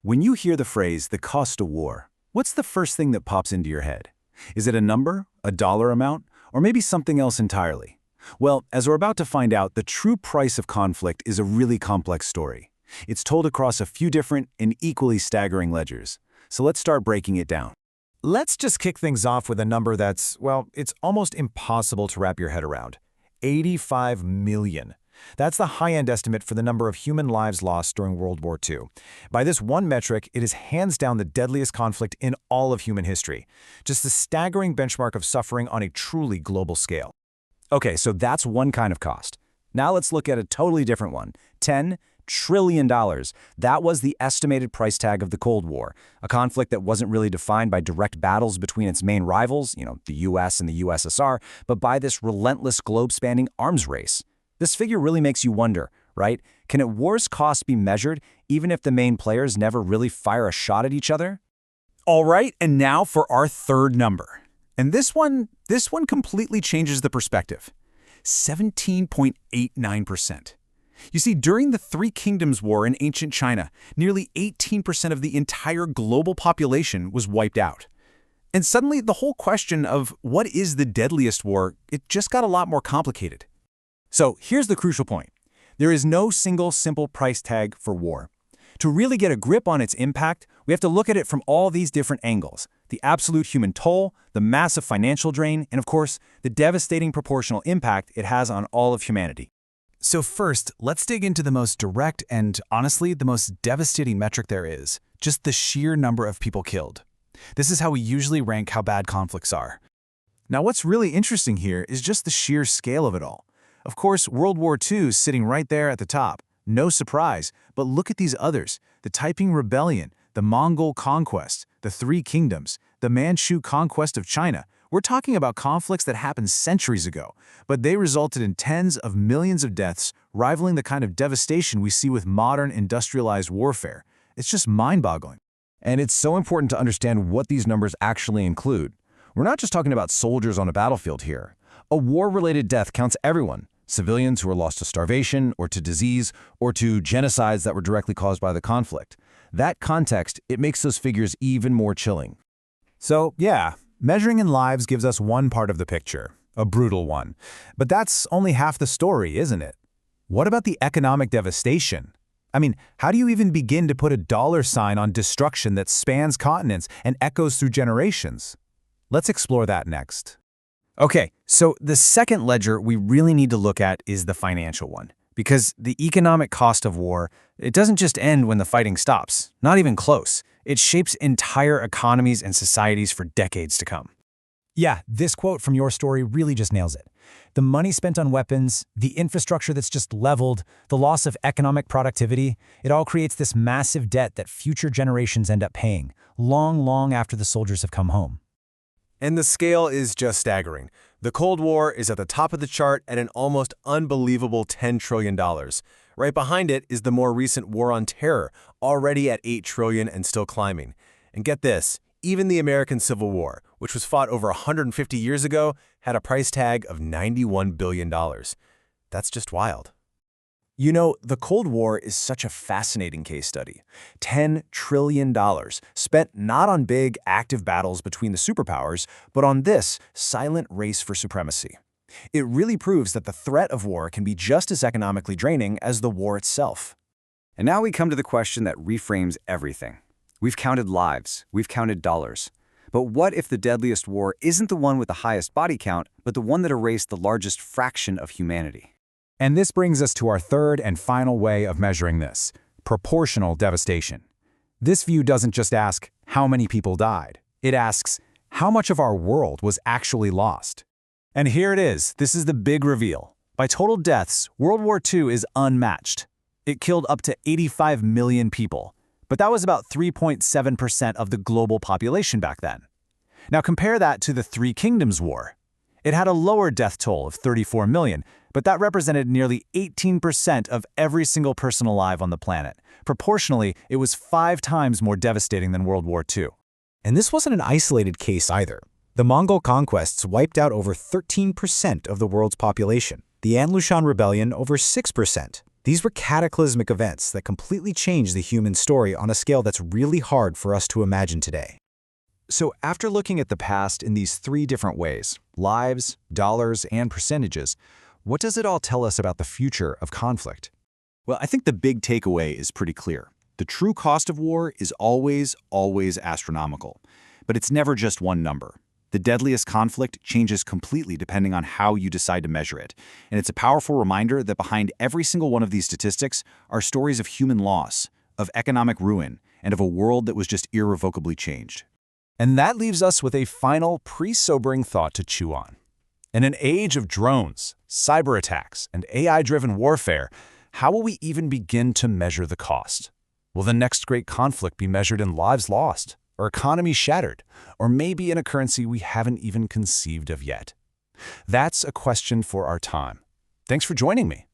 When you hear the phrase, the cost of war, what's the first thing that pops into your head? Is it a number, a dollar amount, or maybe something else entirely? Well, as we're about to find out, the true price of conflict is a really complex story. It's told across a few different and equally staggering ledgers. So let's start breaking it down. Let's just kick things off with a number that's, well, it's almost impossible to wrap your head around. 85 million. That's the high-end estimate for the number of human lives lost during World War II. By this one metric, it is hands down the deadliest conflict in all of human history. Just a staggering benchmark of suffering on a truly global scale. Okay, so that's one kind of cost. Now let's look at a totally different one. $10 trillion. That was the estimated price tag of the Cold War, a conflict that wasn't really defined by direct battles between its main rivals, the US and the USSR, but by this relentless globe-spanning arms race. This figure really makes you wonder, right? Can a war's cost be measured even if the main players never really fire a shot at each other? All right, and now for our third number. And this one completely changes the perspective. 17.89%. You see, during the Three Kingdoms War in ancient China, nearly 18% of the entire global population was wiped out. And suddenly, the whole question of what is the deadliest war, it just got a lot more complicated. So here's the crucial point. There is no single simple price tag for war. To really get a grip on its impact, we have to look at it from all these different angles: the absolute human toll, the massive financial drain, and of course, the devastating proportional impact it has on all of humanity. So first, let's dig into the most direct and, honestly, the most devastating metric there is, just the sheer number of people killed. This is how we usually rank how bad conflicts are. Now, what's really interesting here is just the sheer scale of it all. Of course, World War II is sitting right there at the top. No surprise, but look at these others: the Taiping Rebellion, the Mongol Conquests, the Three Kingdoms, the Manchu conquest of China. We're talking about conflicts that happened centuries ago, but they resulted in tens of millions of deaths, rivaling the kind of devastation we see with modern industrialized warfare. It's just mind-boggling. And it's so important to understand what these numbers actually include. We're not just talking about soldiers on a battlefield here. A war-related death counts everyone. Civilians who are lost to starvation or to disease or to genocides that were directly caused by the conflict. That context, it makes those figures even more chilling. So, yeah, measuring in lives gives us one part of the picture, a brutal one. But that's only half the story, isn't it? What about the economic devastation? I mean, how do you even begin to put a dollar sign on destruction that spans continents and echoes through generations? Let's explore that next. Okay, so the second ledger we really need to look at is the financial one. Because the economic cost of war, it doesn't just end when the fighting stops. Not even close. It shapes entire economies and societies for decades to come. Yeah, this quote from your story really just nails it. The money spent on weapons, the infrastructure that's just leveled, the loss of economic productivity, it all creates this massive debt that future generations end up paying, long, long after the soldiers have come home. And the scale is just staggering. The Cold War is at the top of the chart at an almost unbelievable $10 trillion. Right behind it is the more recent War on Terror, already at $8 trillion and still climbing. And get this, even the American Civil War, which was fought over 150 years ago, had a price tag of $91 billion. That's just wild. You know, the Cold War is such a fascinating case study. $10 trillion spent not on big, active battles between the superpowers, but on this silent race for supremacy. It really proves that the threat of war can be just as economically draining as the war itself. And now we come to the question that reframes everything. We've counted lives, we've counted dollars. But what if the deadliest war isn't the one with the highest body count, but the one that erased the largest fraction of humanity? And this brings us to our third and final way of measuring this: proportional devastation. This view doesn't just ask how many people died. It asks how much of our world was actually lost. And here it is. This is the big reveal. By total deaths, World War II is unmatched. It killed up to 85 million people, but that was about 3.7% of the global population back then. Now compare that to the Three Kingdoms War. It had a lower death toll of 34 million, but that represented nearly 18% of every single person alive on the planet. Proportionally, it was 5 times more devastating than World War II. And this wasn't an isolated case either. The Mongol Conquests wiped out over 13% of the world's population, the Taiping Rebellion over 6%, These were cataclysmic events that completely changed the human story on a scale that's really hard for us to imagine today. So after looking at the past in these three different ways, lives, dollars, and percentages, what does it all tell us about the future of conflict? Well, I think the big takeaway is pretty clear. The true cost of war is always, always astronomical. But it's never just one number. The deadliest conflict changes completely depending on how you decide to measure it. And it's a powerful reminder that behind every single one of these statistics are stories of human loss, of economic ruin, and of a world that was just irrevocably changed. And that leaves us with a final, pre-sobering thought to chew on. In an age of drones, cyber attacks, and AI-driven warfare, how will we even begin to measure the cost? Will the next great conflict be measured in lives lost, or economies shattered, or maybe in a currency we haven't even conceived of yet? That's a question for our time. Thanks for joining me.